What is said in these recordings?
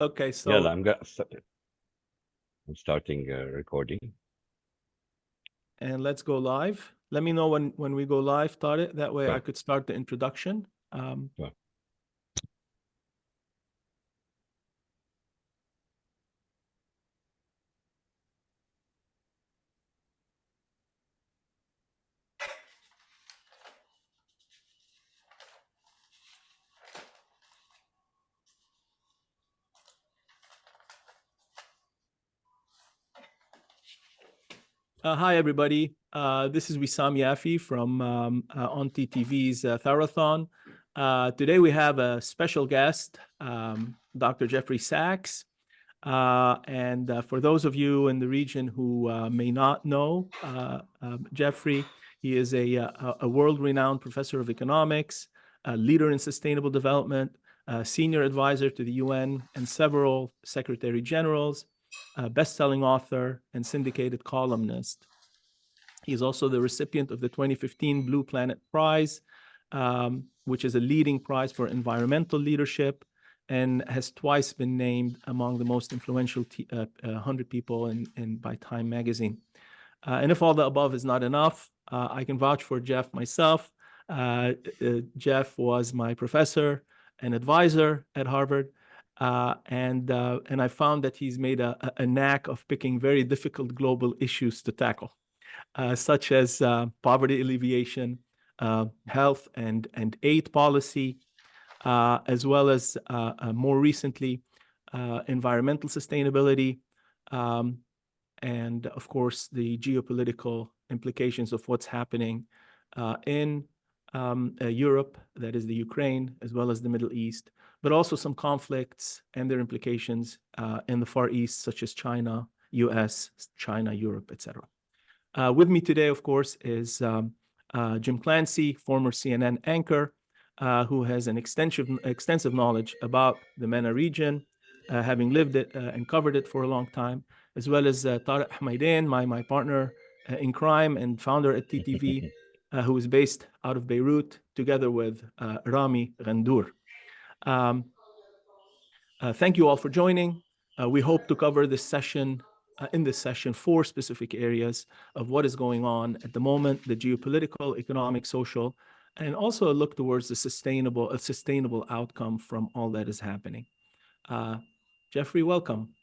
Okay, Yeah, so I'm starting recording. and let's go live. Let me know when we go live, Tarek. That way I Sure. could start the introduction. Sure. Hi, everybody. This is Wissam Yafi from on TTV's Thawrathon. Today we have a special guest, Dr. Jeffrey Sachs. And for those of you in the region who may not know Jeffrey, he is a world-renowned professor of economics, a leader in sustainable development, a senior advisor to the UN and several secretary generals, a best-selling author and syndicated columnist. He is also the recipient of the 2015 Blue Planet Prize, which is a leading prize for environmental leadership, and has twice been named among the most influential 100 people by Time magazine. And if all the above is not enough, I can vouch for Jeff myself. Jeff was my professor and advisor at Harvard. And I found that he's made a knack of picking very difficult global issues to tackle, such as poverty alleviation, health and aid policy, as well as more recently, environmental sustainability, and of course, the geopolitical implications of what's happening in Europe, that is the Ukraine, as well as the Middle East, but also some conflicts and their implications in the Far East, such as China, US, China, Europe, etc. With me today, of course, is Jim Clancy, former CNN anchor, who has an extensive knowledge about the MENA region, having lived it and covered it for a long time, as well as Tarek Hmaidan, my partner in crime and founder at TTV, who is based out of Beirut, together with Rami Ghandour. Thank you all for joining. We hope to cover this session in this session 4 specific areas of what is going on at the moment, the geopolitical, economic, social, and also a look towards the sustainable outcome from all that is happening. Jeffrey, welcome.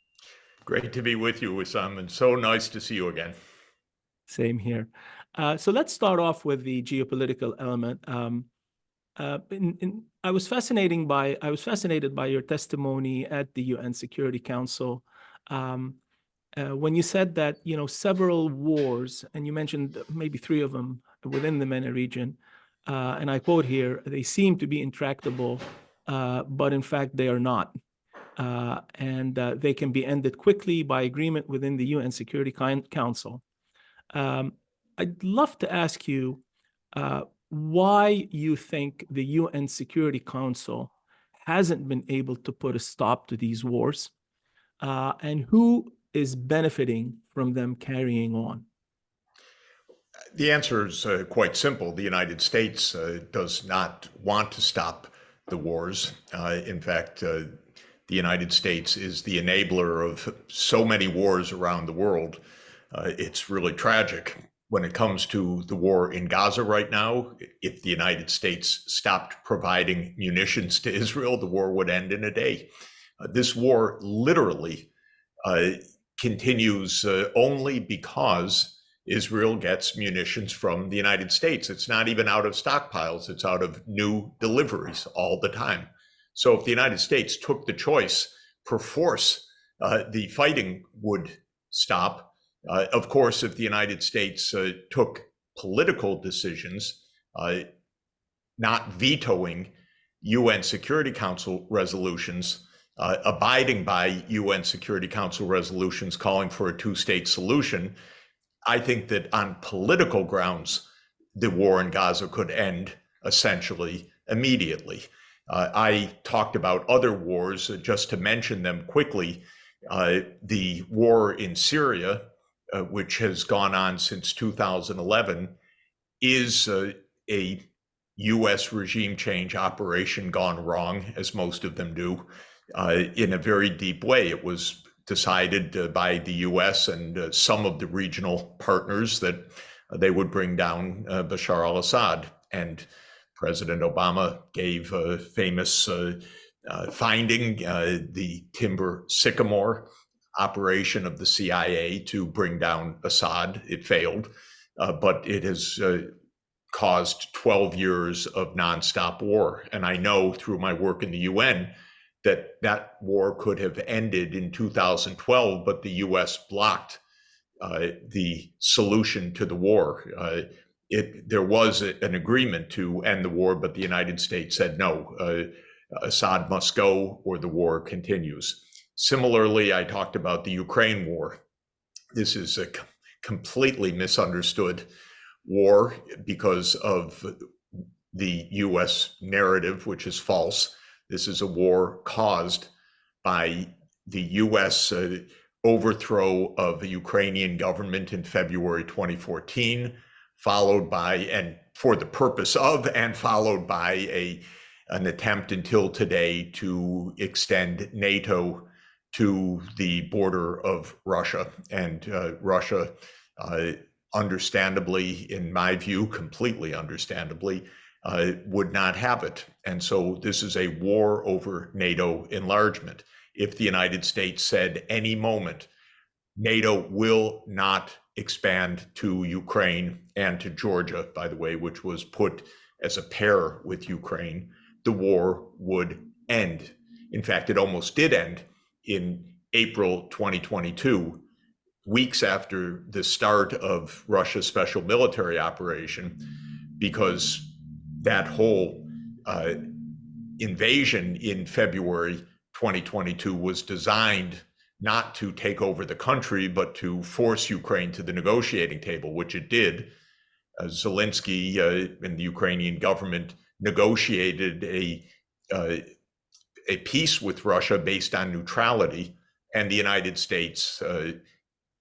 Great to be with you, Wissam, and so nice to see you again. Same here. So let's start off with the geopolitical element. I was fascinated by your testimony at the UN Security Council when you said that several wars, and you mentioned maybe 3 of them within the MENA region, and I quote here, "They seem to be intractable, but in fact they are not, and they can be ended quickly by agreement within the UN Security Council." I'd love to ask you why you think the UN Security Council hasn't been able to put a stop to these wars, and who is benefiting from them carrying on? The answer is quite simple. The United States does not want to stop the wars. In fact, the United States is the enabler of so many wars around the world. It's really tragic. When it comes to the war in Gaza right now, if the United States stopped providing munitions to Israel, the war would end in a day. This war literally continues only because Israel gets munitions from the United States. It's not even out of stockpiles, it's out of new deliveries all the time. So if the United States took the choice, perforce, the fighting would stop. Of course, if the United States took political decisions, not vetoing UN Security Council resolutions, abiding by UN Security Council resolutions calling for a 2-state solution, I think that on political grounds, the war in Gaza could end essentially immediately. I talked about other wars, just to mention them quickly. The war in Syria, which has gone on since 2011, is a U.S. regime change operation gone wrong, as most of them do. in a very deep way. It was decided by the U.S. and some of the regional partners that they would bring down Bashar al-Assad. And President Obama gave a famous finding, the Timber Sycamore operation of the CIA to bring down Assad. It failed, but it has caused 12 years of nonstop war. And I know through my work in the UN that that war could have ended in 2012, but the US blocked the solution to the war. There was an agreement to end the war, but the United States said no, Assad must go or the war continues. Similarly, I talked about the Ukraine war. This is a completely misunderstood war because of the US narrative, which is false. This is a war caused by the US overthrow of the Ukrainian government in February 2014, followed by, and for the purpose of, and followed by an attempt until today to extend NATO to the border of Russia. And Russia, understandably, in my view, completely understandably, would not have it. And so this is a war over NATO enlargement. If the United States said any moment, NATO will not expand to Ukraine and to Georgia, by the way, which was put as a pair with Ukraine, the war would end. In fact, it almost did end in April 2022, weeks after the start of Russia's special military operation, because that whole invasion in February 2022 was designed not to take over the country, but to force Ukraine to the negotiating table, which it did. Zelensky and the Ukrainian government negotiated a peace with Russia based on neutrality, and the United States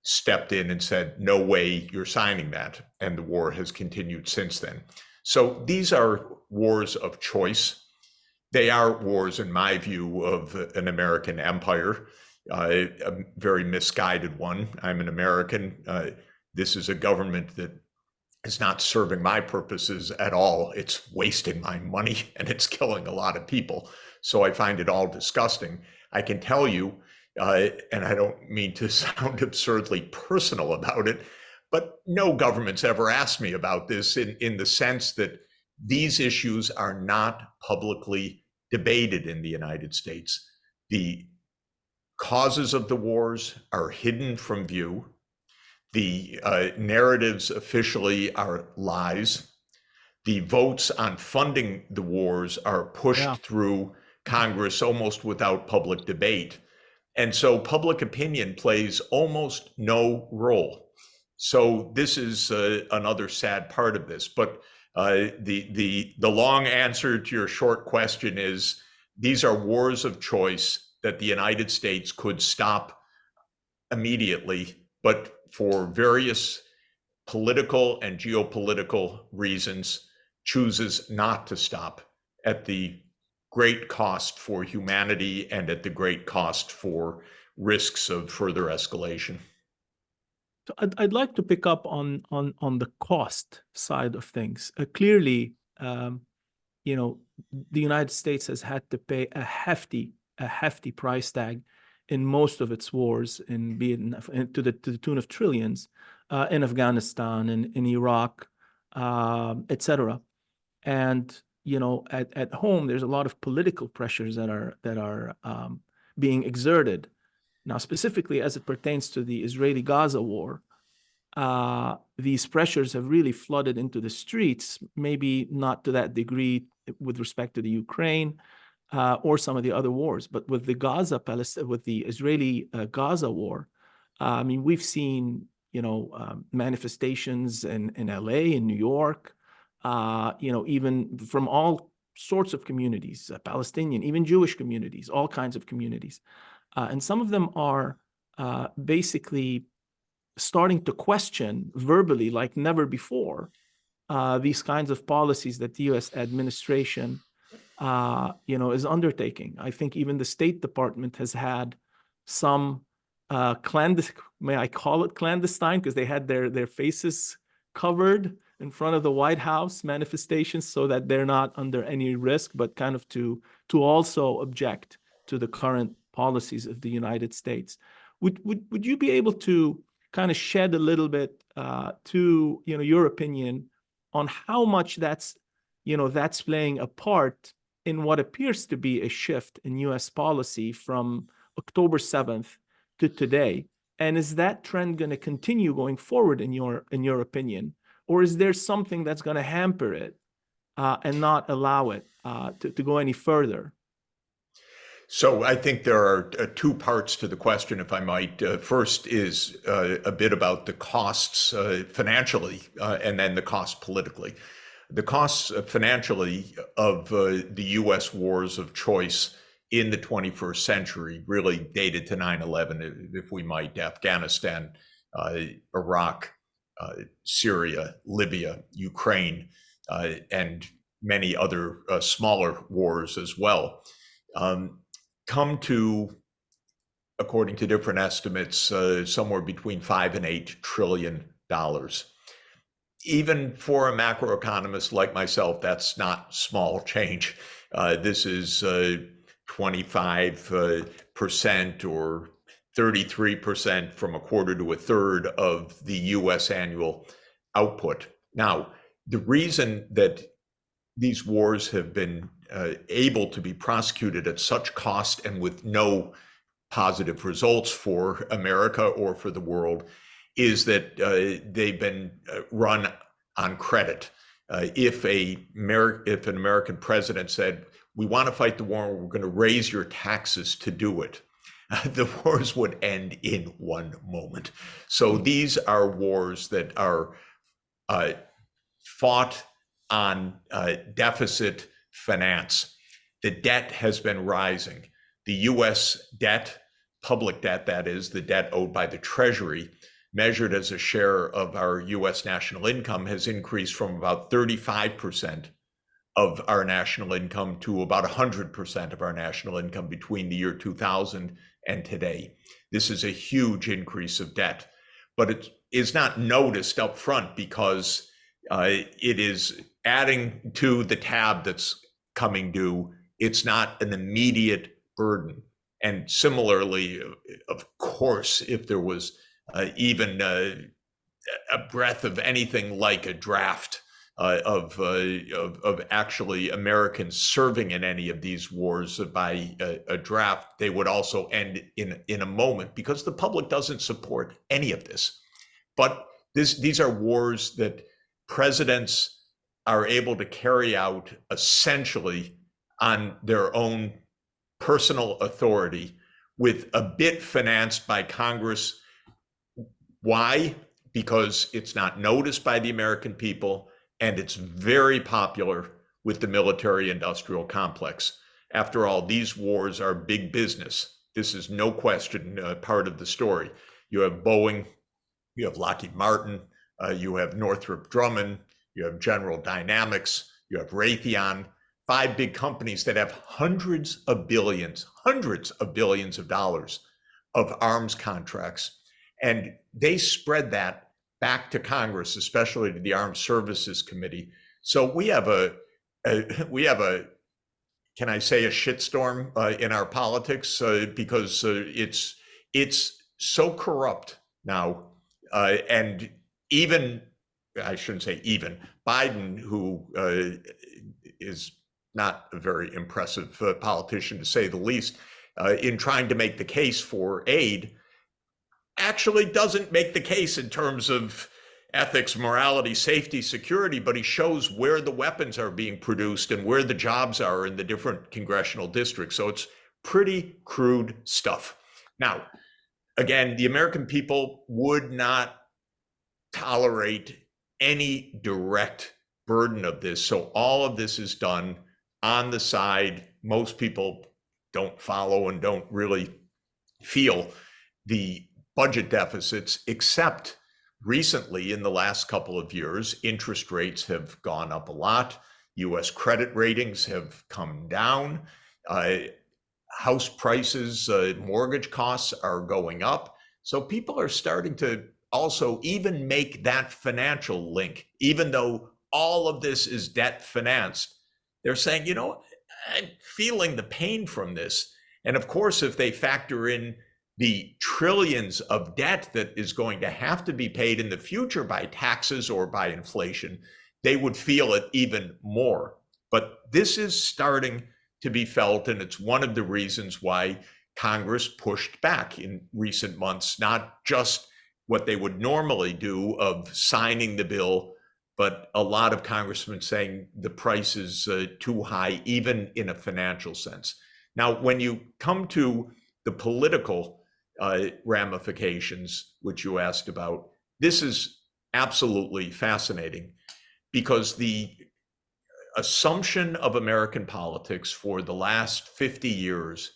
stepped in and said, no way, you're signing that. And the war has continued since then. So these are wars of choice. They are wars, in my view, of an American empire, a very misguided one. I'm an American. This is a government that is not serving my purposes at all. It's wasting my money and it's killing a lot of people. So I find it all disgusting. I can tell you, and I don't mean to sound absurdly personal about it, but no government's ever asked me about this in the sense that these issues are not publicly debated in the United States. The causes of the wars are hidden from view. The narratives officially are lies. The votes on funding the wars are pushed through Congress almost without public debate. And so public opinion plays almost no role. So this is another sad part of this. But the long answer to your short question is these are wars of choice that the United States could stop immediately, but for various political and geopolitical reasons, chooses not to stop at the great cost for humanity and at the great cost for risks of further escalation. So I'd like to pick up on the cost side of things. Clearly, you know, the United States has had to pay a hefty price tag in most of its wars, to the tune of trillions, in Afghanistan, in Iraq, etc. And you know, at home, there's a lot of political pressures that are being exerted. Now, specifically as it pertains to the Israeli-Gaza war, these pressures have really flooded into the streets, maybe not to that degree with respect to the Ukraine or some of the other wars, but with the Israeli-Gaza war, I mean, we've seen, you know, manifestations in LA, in New York, you know, even from all sorts of communities, Palestinian, even Jewish communities, all kinds of communities. And some of them are basically starting to question verbally, like never before, these kinds of policies that the U.S. administration is undertaking. I think even the State Department has had some may I call it clandestine, because they had their faces covered in front of the White House manifestations so that they're not under any risk, but kind of to also object to the current policies of the United States. Would you be able to kind of shed a little bit to your opinion on how much that's playing a part in what appears to be a shift in U.S. policy from October 7th to today? And is that trend going to continue going forward in your opinion? Or is there something that's going to hamper it and not allow it to go any further? So I think there are two parts to the question, if I might. First is a bit about the costs financially, and then the costs politically. The costs financially of the U.S. wars of choice in the 21st century really dated to 9/11, if we might: Afghanistan, Iraq, Syria, Libya, Ukraine, and many other smaller wars as well. Come to, according to different estimates, somewhere between $5 and $8 trillion. Even for a macroeconomist like myself, that's not small change. This is 25% or 33% from a quarter to a third of the U.S. annual output. Now, the reason that these wars have been able to be prosecuted at such cost and with no positive results for America or for the world is that they've been run on credit. If an American president said, "We want to fight the war, we're going to raise your taxes to do it," the wars would end in one moment. So these are wars that are fought on deficit finance. The debt has been rising. The U.S. debt, public debt, that is, the debt owed by the Treasury, measured as a share of our U.S. national income, has increased from about 35% of our national income to about 100% of our national income between the year 2000 and today. This is a huge increase of debt, but it is not noticed up front because it is adding to the tab that's coming due. It's not an immediate burden. And similarly, of course, if there was even a breath of anything like a draft of actually Americans serving in any of these wars by a draft, they would also end in a moment, because the public doesn't support any of this. But these are wars that presidents are able to carry out essentially on their own personal authority, with a bit financed by Congress. Why? Because it's not noticed by the American people, and it's very popular with the military-industrial complex. After all, these wars are big business. This is no question part of the story. You have Boeing, you have Lockheed Martin, you have Northrop Grumman, you have General Dynamics, you have Raytheon, 5 big companies that have hundreds of billions of dollars of arms contracts. And they spread that back to Congress, especially to the Armed Services Committee. So we have a can I say, a shitstorm in our politics, because it's so corrupt now. And even, I shouldn't say even, Biden, who is not a very impressive politician, to say the least, in trying to make the case for aid, actually doesn't make the case in terms of ethics, morality, safety, security, but he shows where the weapons are being produced and where the jobs are in the different congressional districts. So it's pretty crude stuff. Now, again, the American people would not tolerate any direct burden of this. So all of this is done on the side. Most people don't follow and don't really feel the budget deficits, except recently in the last couple of years, interest rates have gone up a lot. U.S. credit ratings have come down. House prices, mortgage costs are going up. So people are starting to also even make that financial link, even though all of this is debt financed. They're saying, you know, I'm feeling the pain from this. And of course, if they factor in the trillions of debt that is going to have to be paid in the future by taxes or by inflation, they would feel it even more. But this is starting to be felt, and it's one of the reasons why Congress pushed back in recent months, not just what they would normally do of signing the bill, but a lot of congressmen saying the price is too high, even in a financial sense. Now, when you come to the political ramifications, which you asked about, this is absolutely fascinating, because the assumption of American politics for the last 50 years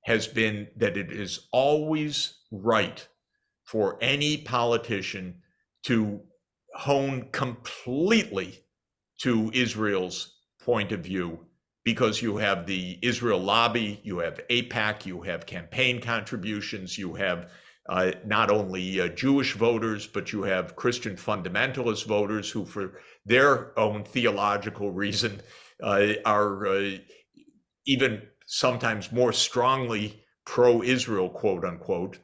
has been that it is always right for any politician to hone completely to Israel's point of view, because you have the Israel lobby, you have AIPAC, you have campaign contributions, you have not only Jewish voters, but you have Christian fundamentalist voters who, for their own theological reason, are even sometimes more strongly pro-Israel, quote unquote,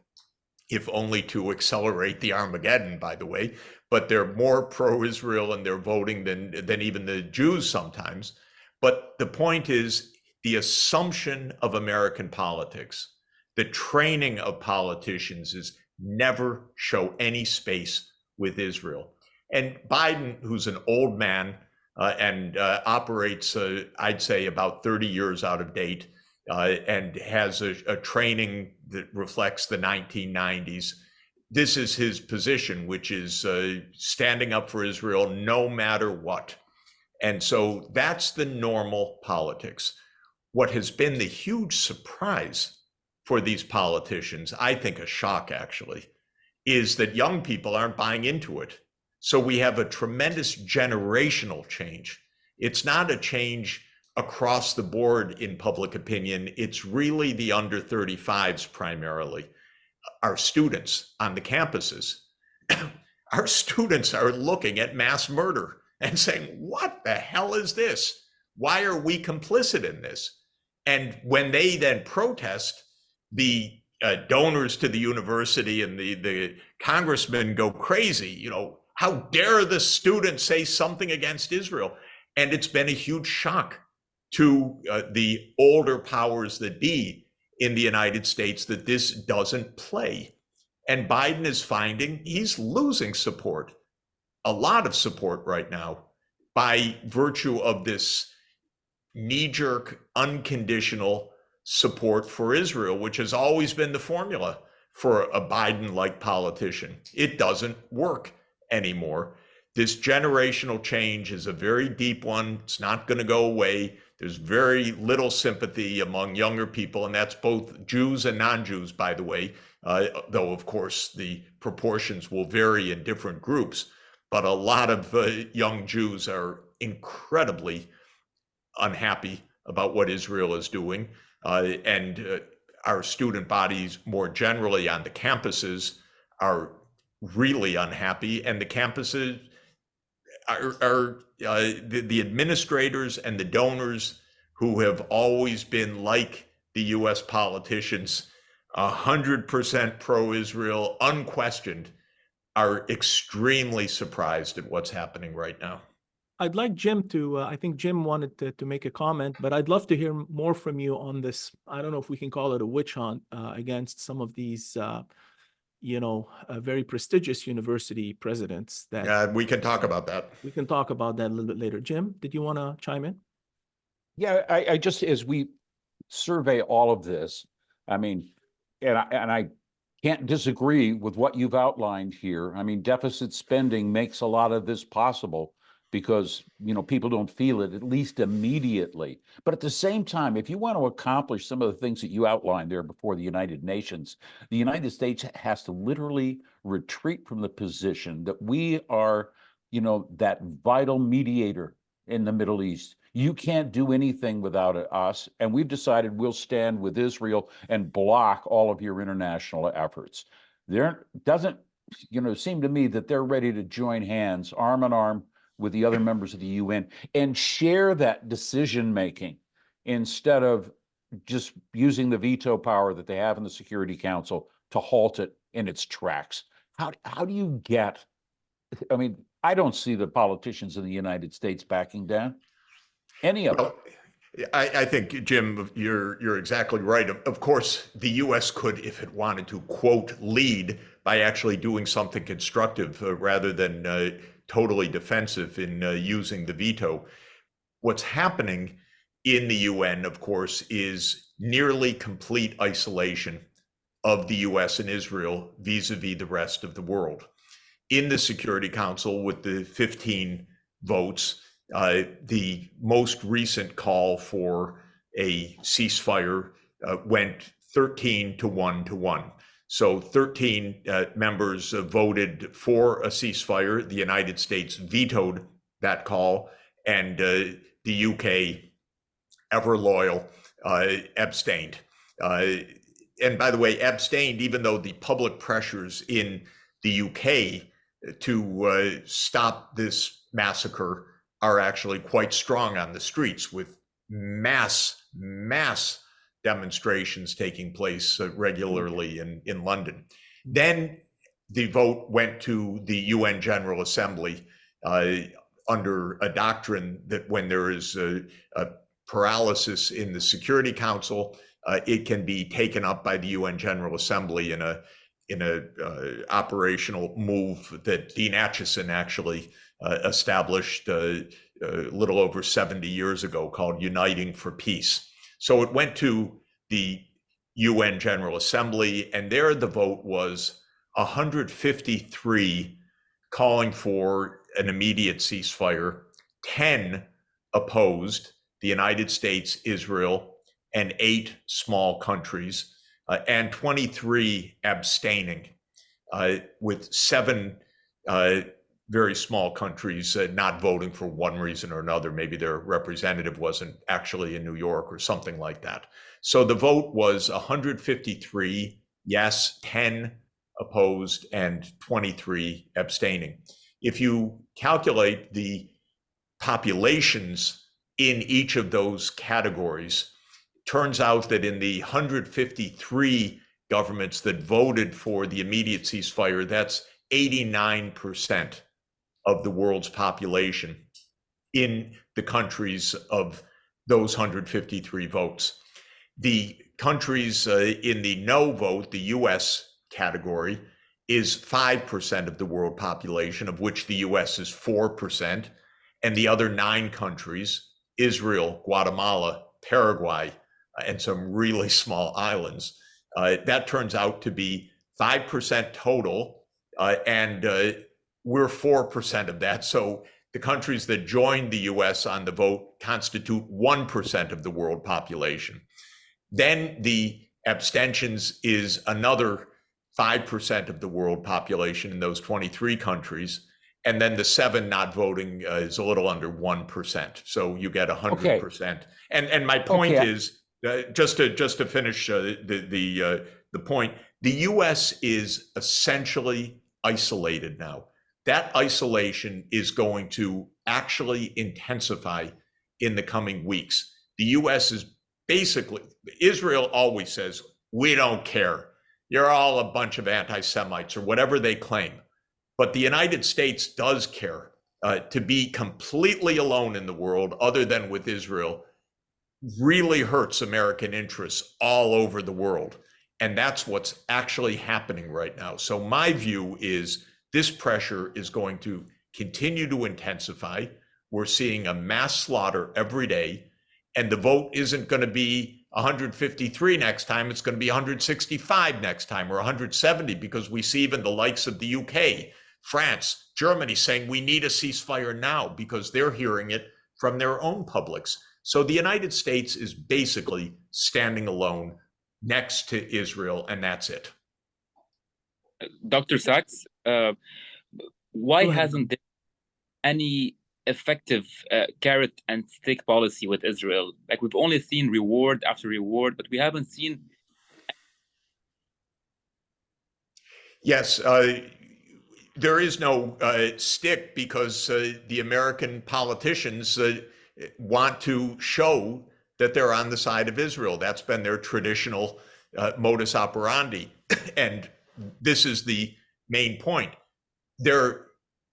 if only to accelerate the Armageddon, by the way. But they're more pro-Israel in their voting than even the Jews sometimes. But the point is, the assumption of American politics, the training of politicians, is never show any space with Israel. And Biden, who's an old man and operates, I'd say, about 30 years out of date, and has a training that reflects the 1990s. This is his position, which is standing up for Israel no matter what. And so that's the normal politics. What has been the huge surprise for these politicians, I think a shock actually, is that young people aren't buying into it. So we have a tremendous generational change. It's not a change across the board in public opinion. It's really the under 35s primarily, our students on the campuses. Our students are looking at mass murder and saying, what the hell is this? Why are we complicit in this? And when they then protest, the donors to the university and the congressmen go crazy. You know, how dare the students say something against Israel? And it's been a huge shock to the older powers that be in the United States that this doesn't play. And Biden is finding he's losing support, a lot of support right now, by virtue of this knee-jerk, unconditional support for Israel, which has always been the formula for a Biden-like politician. It doesn't work anymore. This generational change is a very deep one. It's not going to go away. There's very little sympathy among younger people, and that's both Jews and non-Jews, by the way, though, of course, the proportions will vary in different groups. But a lot of young Jews are incredibly unhappy about what Israel is doing. And our student bodies more generally on the campuses are really unhappy. And the campuses are the administrators and the donors who have always been like the US politicians, 100% pro-Israel, unquestioned, are extremely surprised at what's happening right now. I'd like Jim to, I think Jim wanted to make a comment, but I'd love to hear more from you on this. I don't know if we can call it a witch hunt against some of these, very prestigious university presidents. That we can talk about that. We can talk about that a little bit later. Jim, did you want to chime in? Yeah, I just, as we survey all of this, I mean, and I can't disagree with what you've outlined here. I mean, deficit spending makes a lot of this possible, because, people don't feel it, at least immediately. But at the same time, if you want to accomplish some of the things that you outlined there before the United Nations, the United States has to literally retreat from the position that we are, that vital mediator in the Middle East. You can't do anything without us. And we've decided we'll stand with Israel and block all of your international efforts. There doesn't, seem to me that they're ready to join hands, arm in arm with the other members of the UN and share that decision-making instead of just using the veto power that they have in the Security Council to halt it in its tracks. How do you get, I don't see the politicians in the United States backing down. Any of them. I think, Jim, you're exactly right. Of course, the U.S. could, if it wanted to, quote, lead by actually doing something constructive rather than totally defensive in using the veto. What's happening in the UN, of course, is nearly complete isolation of the US and Israel vis-a-vis the rest of the world. In the Security Council, with the 15 votes, the most recent call for a ceasefire went 13 to 1 to 1. So 13 members voted for a ceasefire. The United States vetoed that call, and the UK, ever loyal, abstained. And by the way, abstained even though the public pressures in the UK to stop this massacre are actually quite strong on the streets, with mass demonstrations taking place regularly in London. Then the vote went to the UN General Assembly under a doctrine that when there is a paralysis in the Security Council, it can be taken up by the UN General Assembly in a operational move that Dean Acheson actually established a little over 70 years ago, called Uniting for Peace. So it went to the UN General Assembly, and there the vote was 153 calling for an immediate ceasefire, 10 opposed, the United States, Israel, and 8 small countries, and 23 abstaining, with 7 very small countries not voting for one reason or another. Maybe their representative wasn't actually in New York or something like that. So the vote was 153 yes, 10 opposed, and 23 abstaining. If you calculate the populations in each of those categories, turns out that in the 153 governments that voted for the immediate ceasefire, that's 89% of the world's population in the countries of those 153 votes. The countries in the no vote, the US category, is 5% of the world population, of which the US is 4%, and the other 9 countries, Israel, Guatemala, Paraguay, and some really small islands, that turns out to be 5% total, and we're 4% of that. So the countries that joined the US on the vote constitute 1% of the world population. Then the abstentions is another 5% of the world population in those 23 countries. And then the 7 not voting is a little under 1%. So you get 100%. And my point is, just to finish the point, the US is essentially isolated now. That isolation is going to actually intensify in the coming weeks. The US is basically, Israel always says, we don't care. You're all a bunch of anti-Semites or whatever they claim. But the United States does care. To be completely alone in the world, other than with Israel, really hurts American interests all over the world. And that's what's actually happening right now. So my view is this pressure is going to continue to intensify. We're seeing a mass slaughter every day, and the vote isn't going to be 153 next time. It's going to be 165 next time, or 170, because we see even the likes of the UK, France, Germany saying we need a ceasefire now because they're hearing it from their own publics. So the United States is basically standing alone next to Israel, and that's it. Dr. Sachs, why hasn't there any effective carrot and stick policy with Israel. Like we've only seen reward after reward, but we haven't seen. Yes, there is no stick because the American politicians want to show that they're on the side of Israel. That's been their traditional modus operandi. And this is the main point. They're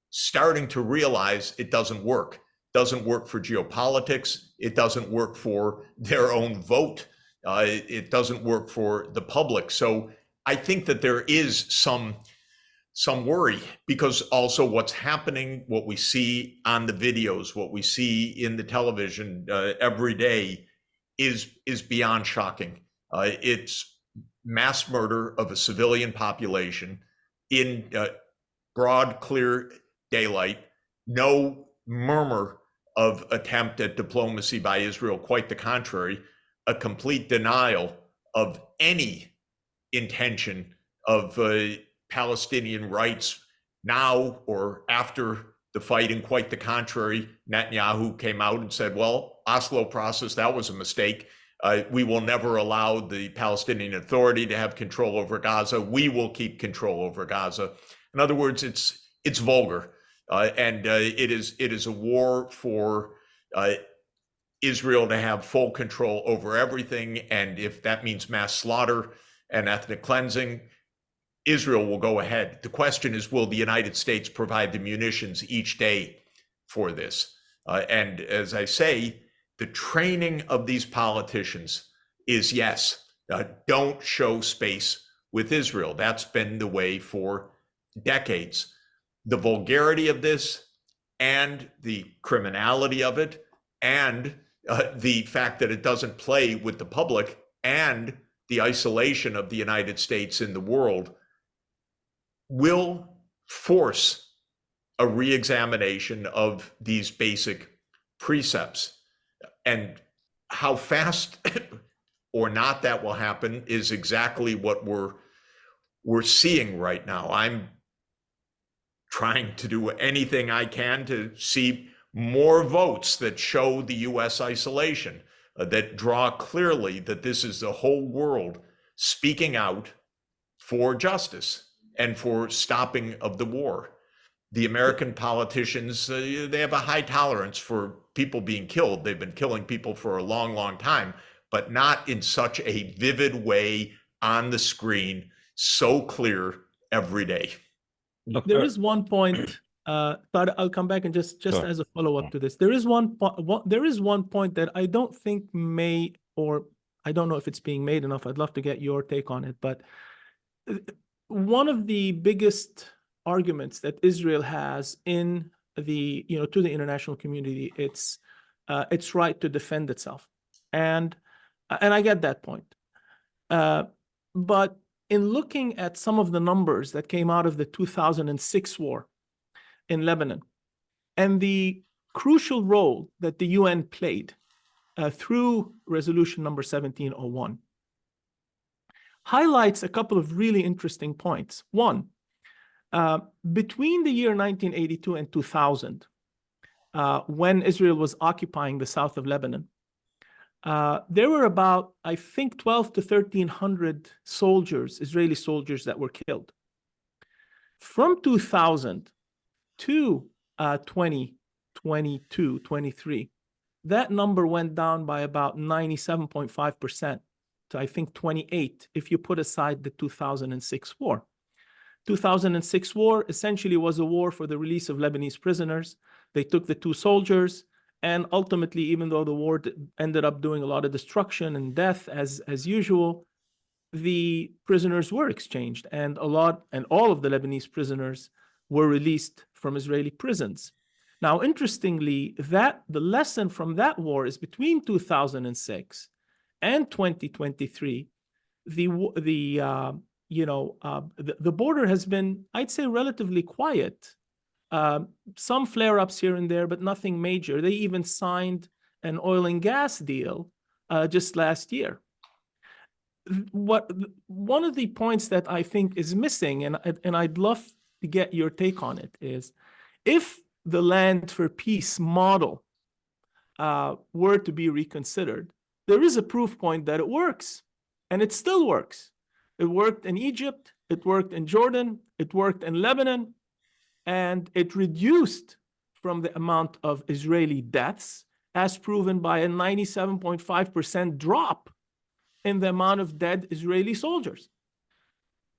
starting to realize it doesn't work. It doesn't work for geopolitics. It doesn't work for their own vote. It doesn't work for the public. So I think that there is some worry, because also what's happening, what we see on the videos, what we see in the television every day is beyond shocking. It's mass murder of a civilian population in broad, clear daylight, no murmur of attempt at diplomacy by Israel, quite the contrary, a complete denial of any intention of Palestinian rights now or after the fighting, quite the contrary. Netanyahu came out and said, well, Oslo process, that was a mistake. We will never allow the Palestinian Authority to have control over Gaza. We will keep control over Gaza. In other words, it's vulgar, and it is a war for Israel to have full control over everything. And if that means mass slaughter and ethnic cleansing, Israel will go ahead. The question is, will the United States provide the munitions each day for this? And as I say, the training of these politicians is, yes, don't show space with Israel. That's been the way for decades. The vulgarity of this and the criminality of it and the fact that it doesn't play with the public and the isolation of the United States in the world will force a re-examination of these basic precepts. And how fast or not that will happen is exactly what we're seeing right now. I'm trying to do anything I can to see more votes that show the US isolation, that draw clearly that this is the whole world speaking out for justice and for stopping of the war. The American politicians, they have a high tolerance for people being killed. They've been killing people for a long, long time, but not in such a vivid way on the screen, so clear every day. There is one point, but I'll come back and just Sure. as a follow-up to this. There is one point that I don't think or I don't know if it's being made enough. I'd love to get your take on it. But one of the biggest arguments that Israel has in to the international community, it's right to defend itself, and I get that point. But in looking at some of the numbers that came out of the 2006 war in Lebanon and the crucial role that the UN played through resolution number 1701, highlights a couple of really interesting points. One, between the year 1982 and 2000, when Israel was occupying the south of Lebanon, there were about, I think, 12 to 1,300 soldiers, Israeli soldiers, that were killed. From 2000 to 2022, 23, that number went down by about 97.5% to, I think, 28, if you put aside the 2006 war. 2006 war essentially was a war for the release of Lebanese prisoners. They took the two soldiers, and ultimately, even though the war ended up doing a lot of destruction and death as usual, the prisoners were exchanged, and all of the Lebanese prisoners were released from Israeli prisons. Now, interestingly, the lesson from that war is between 2006 and 2023, the border has been, I'd say, relatively quiet. Some flare-ups here and there, but nothing major. They even signed an oil and gas deal just last year. One of the points that I think is missing, and I'd love to get your take on it, is if the land for peace model were to be reconsidered, there is a proof point that it works, and it still works. It worked in Egypt, it worked in Jordan, it worked in Lebanon, and it reduced from the amount of Israeli deaths, as proven by a 97.5% drop in the amount of dead Israeli soldiers.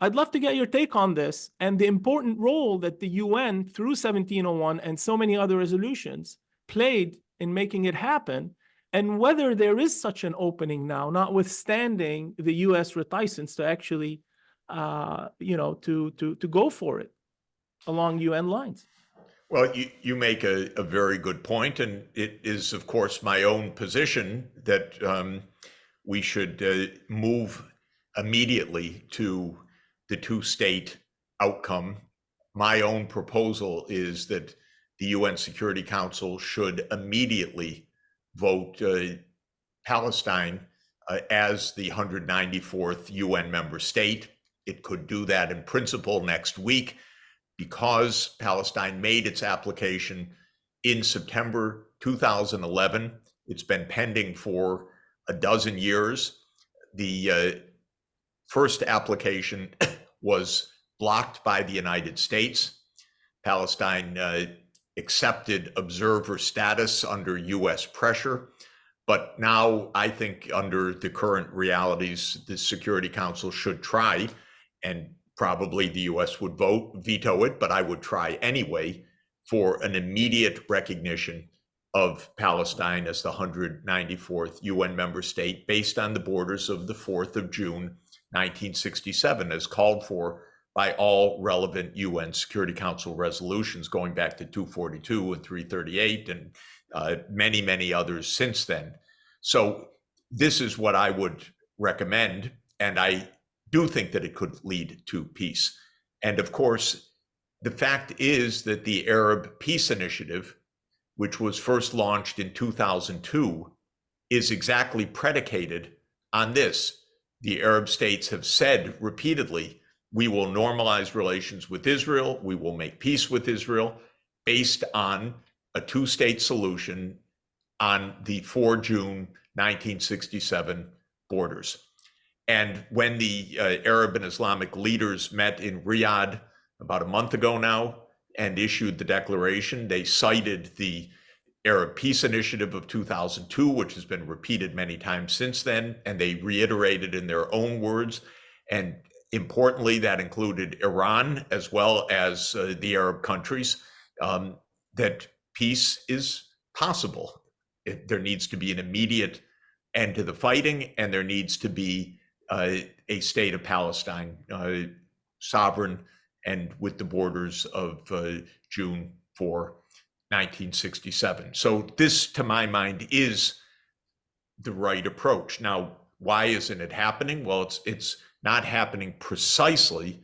I'd love to get your take on this and the important role that the UN, through 1701 and so many other resolutions, played in making it happen, and whether there is such an opening now, notwithstanding the US reticence to actually, to go for it along UN lines. Well, you make a very good point, and it is, of course, my own position that we should move immediately to the two-state outcome. My own proposal is that the UN Security Council should immediately vote Palestine as the 194th UN member state. It could do that in principle next week, because Palestine made its application in September 2011. It's been pending for a dozen years. The first application was blocked by the United States. Palestine accepted observer status under US pressure. But now I think under the current realities, the Security Council should try, and probably the US would veto it, but I would try anyway, for an immediate recognition of Palestine as the 194th UN member state based on the borders of the 4th of June, 1967, as called for by all relevant UN Security Council resolutions going back to 242 and 338 and many, many others since then. So this is what I would recommend, and I do think that it could lead to peace. And of course, the fact is that the Arab Peace Initiative, which was first launched in 2002, is exactly predicated on this. The Arab states have said repeatedly, we will normalize relations with Israel, we will make peace with Israel, based on a two-state solution on the 4 June 1967 borders. And when the Arab and Islamic leaders met in Riyadh about a month ago now and issued the declaration, they cited the Arab Peace Initiative of 2002, which has been repeated many times since then, and they reiterated in their own words. And importantly, that included Iran as well as the Arab countries, that peace is possible. There needs to be an immediate end to the fighting, and there needs to be a state of Palestine, sovereign and with the borders of June 4, 1967. So this, to my mind, is the right approach. Now, why isn't it happening? Well, it's not happening precisely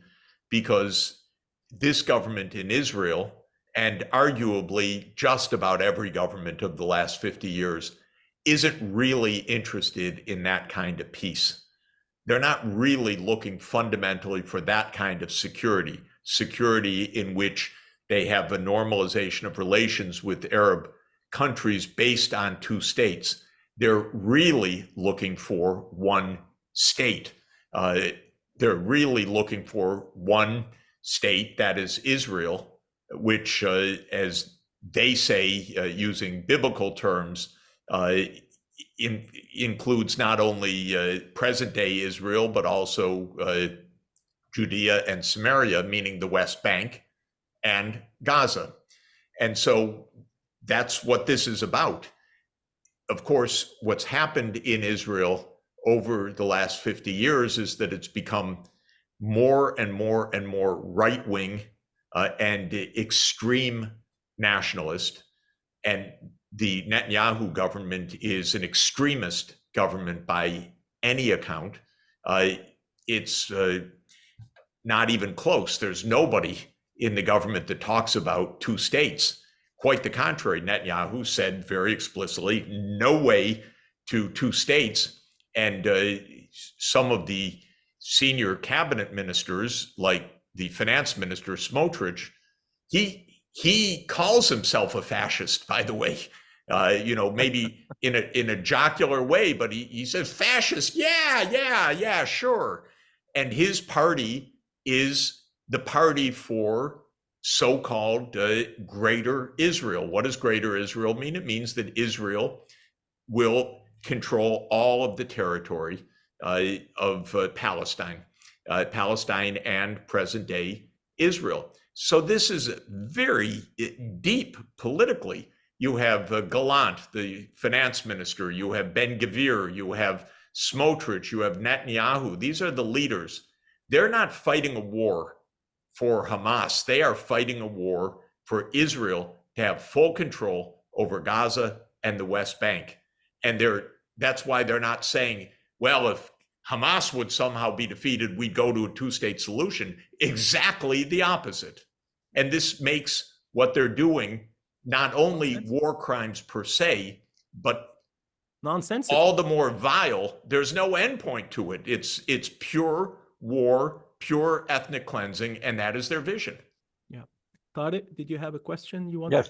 because this government in Israel, and arguably just about every government of the last 50 years, isn't really interested in that kind of peace. They're not really looking fundamentally for that kind of security in which they have a normalization of relations with Arab countries based on two states. They're really looking for one state. They're really looking for one state, that is Israel, which, as they say, using biblical terms, includes not only present-day Israel, but also Judea and Samaria, meaning the West Bank, and Gaza. And so that's what this is about. Of course, what's happened in Israel over the last 50 years is that it's become more and more and more right-wing and extreme nationalist. And the Netanyahu government is an extremist government by any account. It's not even close. There's nobody in the government that talks about two states. Quite the contrary, Netanyahu said very explicitly, no way to two states. And some of the senior cabinet ministers, like the finance minister Smotrich, he He calls himself a fascist, by the way. Maybe in a jocular way, but he says fascist. Yeah, sure. And his party is the party for so-called Greater Israel. What does Greater Israel mean? It means that Israel will control all of the territory of Palestine and present-day Israel. So this is very deep politically. You have Gallant, the finance minister. You have Ben-Gvir. You have Smotrich. You have Netanyahu. These are the leaders. They're not fighting a war for Hamas. They are fighting a war for Israel to have full control over Gaza and the West Bank. And that's why they're not saying, well, if Hamas would somehow be defeated, we'd go to a two-state solution. Exactly the opposite. And this makes what they're doing not only war crimes per se, but nonsensical. All the more vile. There's no endpoint to it. It's pure war, pure ethnic cleansing, and that is their vision. Yeah. Tarek, did you have a question you wanted?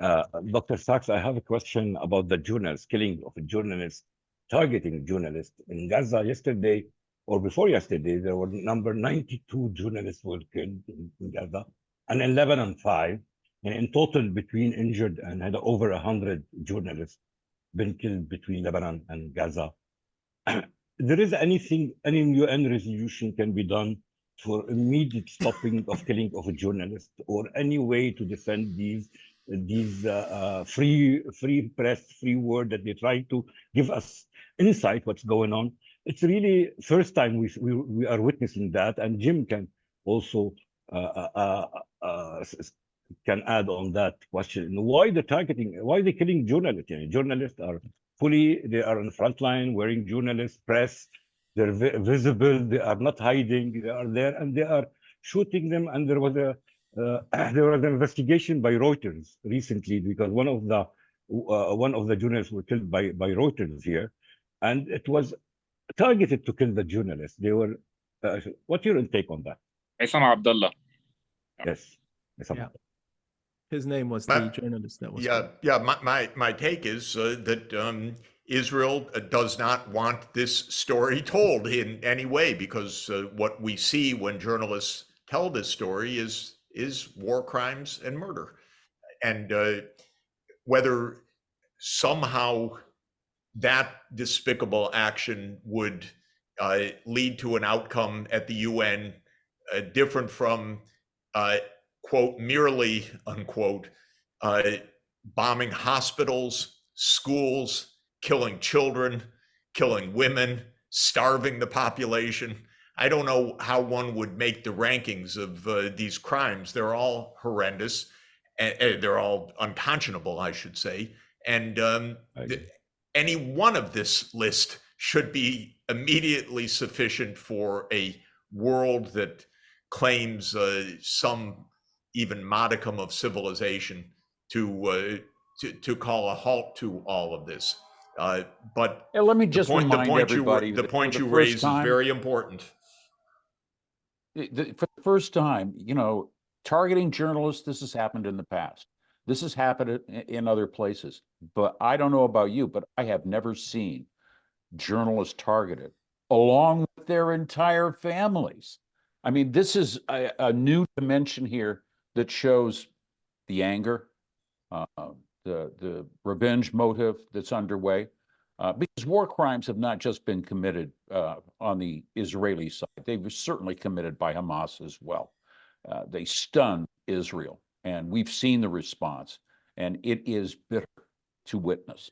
Yes. Dr. Sachs, I have a question about the journalists, killing of a journalist, targeting journalists in Gaza yesterday or before yesterday. There were number 92 journalists were killed in Gaza, and in Lebanon 5, and in total between injured and had over 100 journalists been killed between Lebanon and Gaza. There is any UN resolution can be done for immediate stopping of killing of a journalist, or any way to defend these free press, free word that they try to give us insight what's going on. It's really first time we are witnessing that, and Jim can also can add on that question. Why the targeting? Why they killing journalists? Journalists are they are on the front line wearing journalist press. They're visible. They are not hiding. They are there, and they are shooting them. And there was an investigation by Reuters recently, because one of the journalists were killed by Reuters here, and it was targeted to kill the journalists. They were. What's your take on that? Wissam Abdullah. Yes. Yeah. His name was the journalist that was. My take is that Israel does not want this story told in any way, because what we see when journalists tell this story is war crimes and murder, and whether somehow that despicable action would lead to an outcome at the UN different from quote, merely, unquote, bombing hospitals, schools, killing children, killing women, starving the population. I don't know how one would make the rankings of these crimes. They're all horrendous, and they're all unconscionable, I should say. And any one of this list should be immediately sufficient for a world that claims some even modicum of civilization to call a halt to all of this. But let me just remind everybody the point you raise is very important. For the first time, targeting journalists, this has happened in the past. This has happened in other places. But I don't know about you, but I have never seen journalists targeted along with their entire families. I mean, this is a new dimension here that shows the anger, the revenge motive that's underway, because war crimes have not just been committed on the Israeli side. They were certainly committed by Hamas as well. They stunned Israel, and we've seen the response, and it is bitter to witness.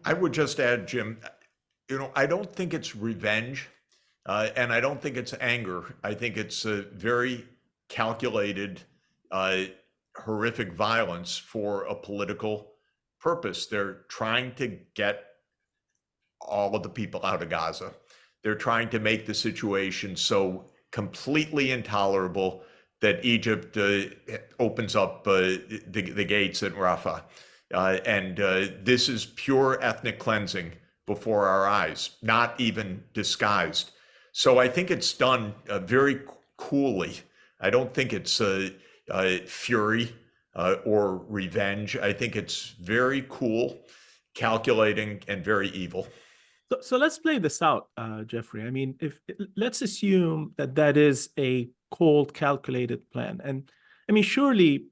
I would just add, Jim, I don't think it's revenge, and I don't think it's anger. I think it's a very calculated, horrific violence for a political purpose. They're trying to get all of the people out of Gaza. They're trying to make the situation so completely intolerable that Egypt opens up the gates at Rafah. And this is pure ethnic cleansing before our eyes, not even disguised. So I think it's done very coolly. I don't think it's fury or revenge. I think it's very cool, calculating, and very evil. So let's play this out, Jeffrey. I mean, let's assume that is a cold, calculated plan. And I mean, surely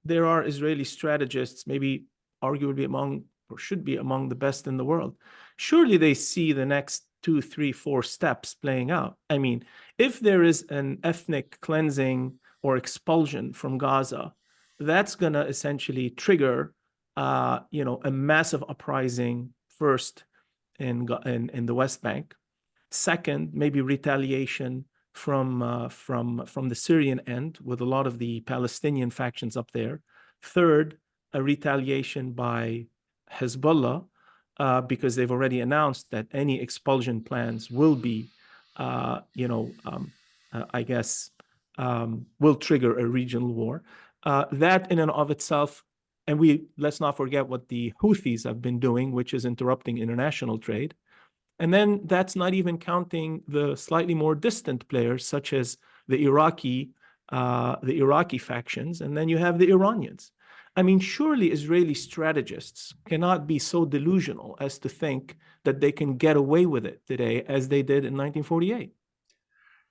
there are Israeli strategists, maybe arguably among, or should be among the best in the world. Surely they see the next 2, 3, 4 steps playing out. I mean, if there is an ethnic cleansing or expulsion from Gaza, that's going to essentially trigger, a massive uprising first in the West Bank. Second, maybe retaliation from the Syrian end with a lot of the Palestinian factions up there. Third, a retaliation by Hezbollah because they've already announced that any expulsion plans will be, will trigger a regional war. That in and of itself. And let's not forget what the Houthis have been doing, which is interrupting international trade. And then that's not even counting the slightly more distant players, such as the Iraqi factions, and then you have the Iranians. I mean, surely Israeli strategists cannot be so delusional as to think that they can get away with it today as they did in 1948.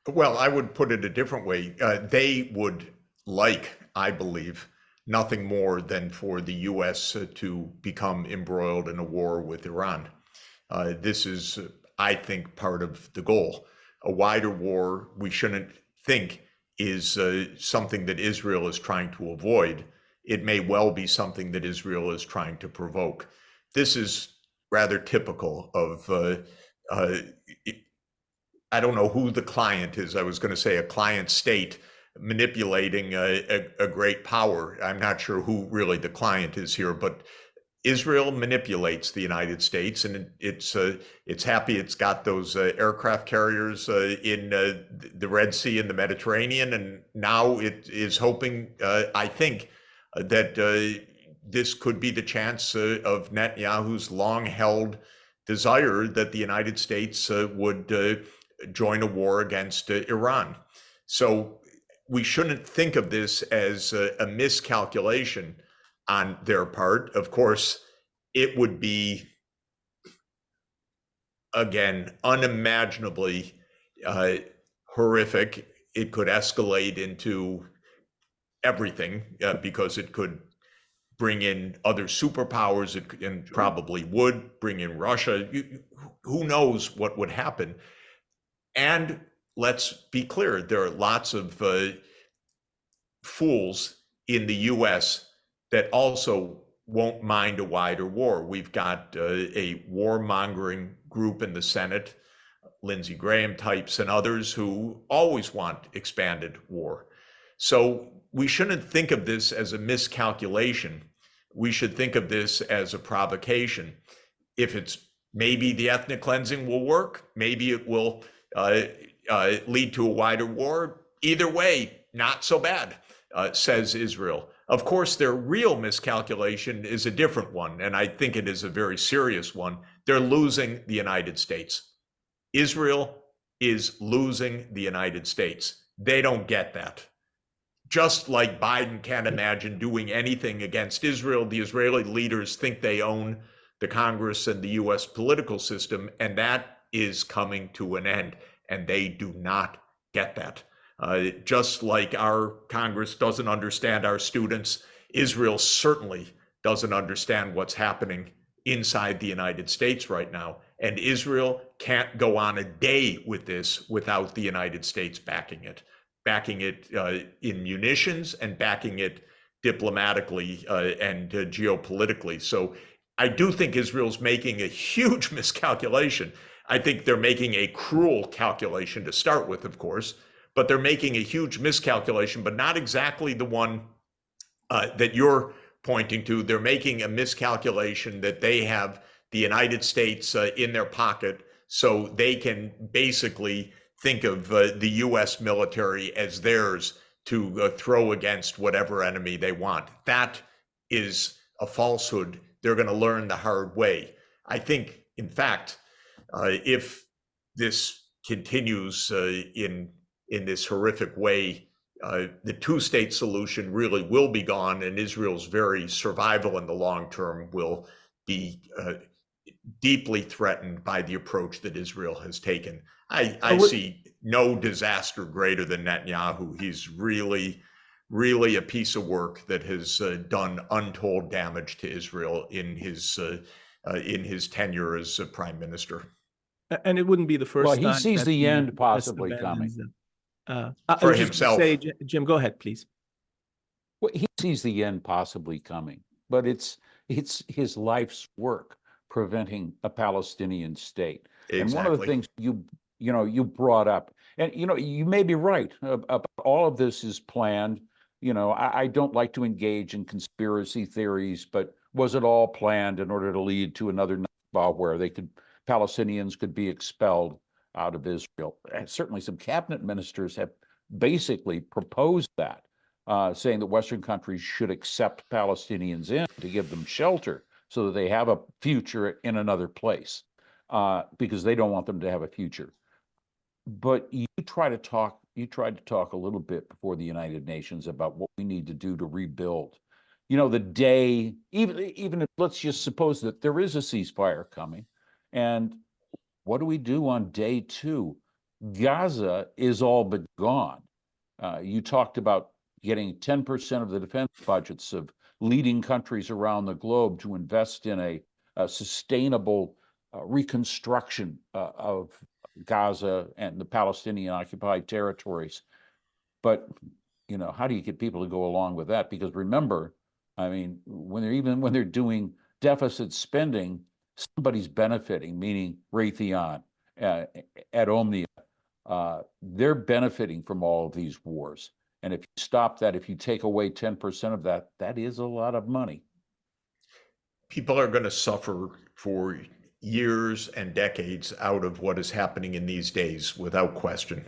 Well, I would put it a different way. They would like, I believe, nothing more than for the U.S. to become embroiled in a war with Iran. This is, I think, part of the goal. A wider war, we shouldn't think, is something that Israel is trying to avoid. It may well be something that Israel is trying to provoke. This is rather typical of, I don't know who the client is. I was going to say a client state manipulating a great power. I'm not sure who really the client is here, but Israel manipulates the United States, and it's happy it's got those aircraft carriers in the Red Sea and the Mediterranean, and now it is hoping, I think, that this could be the chance of Netanyahu's long-held desire that the United States would join a war against Iran. So we shouldn't think of this as a miscalculation on their part. Of course, it would be, again, unimaginably horrific. It could escalate into everything because it could bring in other superpowers, and probably would bring in Russia. Who knows what would happen? And let's be clear, there are lots of fools in the US that also won't mind a wider war. We've got a warmongering group in the Senate, Lindsey Graham types and others, who always want expanded war. So we shouldn't think of this as a miscalculation. We should think of this as a provocation. If it's maybe the ethnic cleansing will work, maybe it will lead to a wider war. Either way, not so bad, says Israel. Of course, their real miscalculation is a different one, and I think it is a very serious one. They're losing the United States. Israel is losing the United States. They don't get that. Just like Biden can't imagine doing anything against Israel, the Israeli leaders think they own the Congress and the US political system, and that is coming to an end, and they do not get that. Just like our Congress doesn't understand our students, Israel certainly doesn't understand what's happening inside the United States right now. And Israel can't go on a day with this without the United States backing it in munitions and backing it diplomatically and geopolitically. So I do think Israel's making a huge miscalculation. I think they're making a cruel calculation to start with, of course, but they're making a huge miscalculation, but not exactly the one that you're pointing to. They're making a miscalculation that they have the United States in their pocket, so they can basically think of the US military as theirs to throw against whatever enemy they want. That is a falsehood. They're going to learn the hard way. I think, in fact, if this continues in this horrific way, the two-state solution really will be gone, and Israel's very survival in the long term will be deeply threatened by the approach that Israel has taken. I see no disaster greater than Netanyahu. He's really a piece of work that has done untold damage to Israel in his tenure as prime minister. And it wouldn't be the first Well, time. he sees that the end West possibly coming. abandons them. I For was just gonna himself. say, Jim, go ahead, please. Well, he sees the end possibly coming, but it's his life's work preventing a Palestinian state. Exactly. And one of the things you brought up, and you may be right about all of this is planned. I don't like to engage in conspiracy theories, but was it all planned in order to lead to another Nakba where Palestinians could be expelled out of Israel? And certainly some cabinet ministers have basically proposed that, saying that Western countries should accept Palestinians in to give them shelter so that they have a future in another place, because they don't want them to have a future. But you tried to talk a little bit before the United Nations about what we need to do to rebuild. The day, even if, let's just suppose that there is a ceasefire coming, and what do we do on day 2? Gaza is all but gone. You talked about getting 10% of the defense budgets of leading countries around the globe to invest in a sustainable reconstruction of Gaza and the Palestinian occupied territories. But, how do you get people to go along with that? Because remember, I mean, when they're doing deficit spending, somebody's benefiting, meaning Raytheon, at Omnia. They're benefiting from all of these wars. And if you stop that, if you take away 10% of that, that is a lot of money. People are going to suffer for years and decades out of what is happening in these days, without question.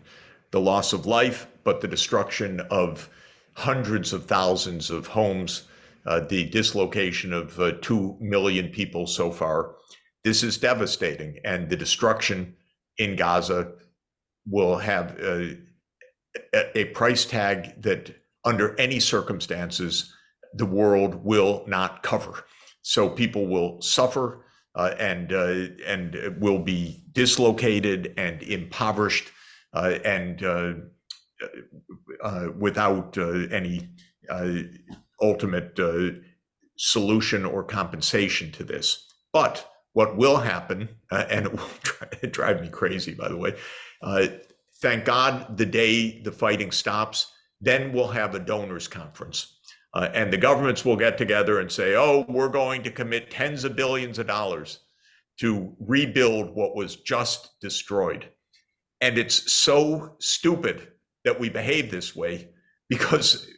The loss of life, but the destruction of hundreds of thousands of homes, the dislocation of 2 million people so far. This is devastating, and the destruction in Gaza will have a price tag that under any circumstances the world will not cover. So people will suffer and will be dislocated and impoverished and without any ultimate solution or compensation to this. But what will happen, and it will drive me crazy, by the way, thank God the day the fighting stops, then we'll have a donors conference. And the governments will get together and say, oh, we're going to commit tens of billions of dollars to rebuild what was just destroyed. And it's so stupid that we behave this way, because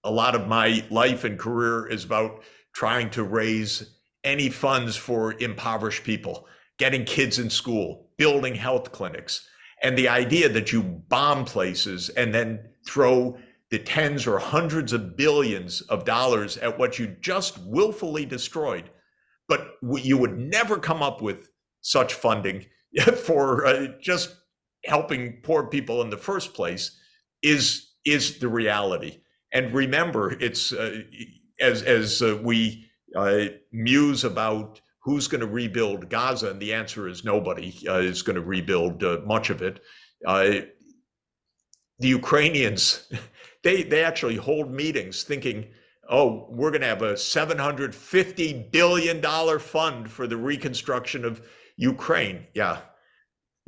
a lot of my life and career is about trying to raise any funds for impoverished people, getting kids in school, building health clinics. And the idea that you bomb places and then throw the tens or hundreds of billions of dollars at what you just willfully destroyed, but you would never come up with such funding for just helping poor people in the first place is the reality. And remember, it's as we muse about who's going to rebuild Gaza, and the answer is nobody is going to rebuild much of it. The Ukrainians, they actually hold meetings thinking, oh, we're going to have a $750 billion fund for the reconstruction of Ukraine. Yeah,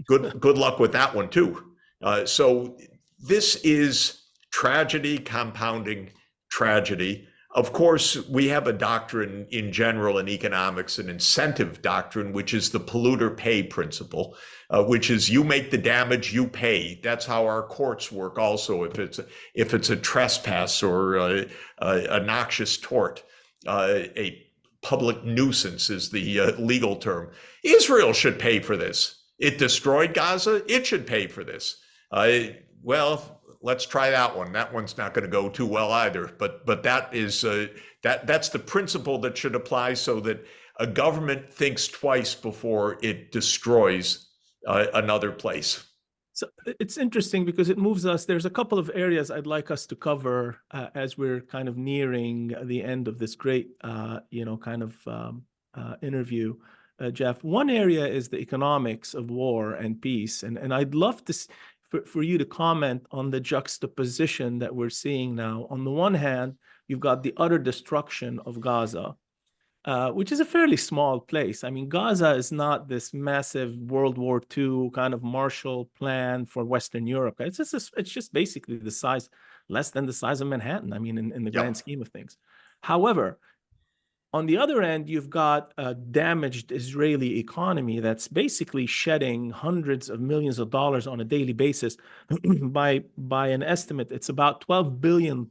good luck with that one too. So this is tragedy compounding tragedy. Of course, we have a doctrine in general in economics, an incentive doctrine, which is the polluter pay principle, which is you make the damage, you pay. That's how our courts work also. If it's a trespass or a noxious tort, a public nuisance is the legal term. Israel should pay for this. It destroyed Gaza. It should pay for this. Well, let's try that one. That one's not going to go too well either. But that is that's the principle that should apply, so that a government thinks twice before it destroys another place. So it's interesting because it moves us. There's a couple of areas I'd like us to cover as we're kind of nearing the end of this great, interview, Jeff. One area is the economics of war and peace, and I'd love to for you to comment on the juxtaposition that we're seeing now. On the one hand, you've got the utter destruction of Gaza, which is a fairly small place. I mean, Gaza is not this massive World War II kind of Marshall Plan for Western Europe. It's just basically the size, less than the size of Manhattan. I mean, in the grand scheme of things. However, on the other end, you've got a damaged Israeli economy that's basically shedding hundreds of millions of dollars on a daily basis. by an estimate, it's about $12 billion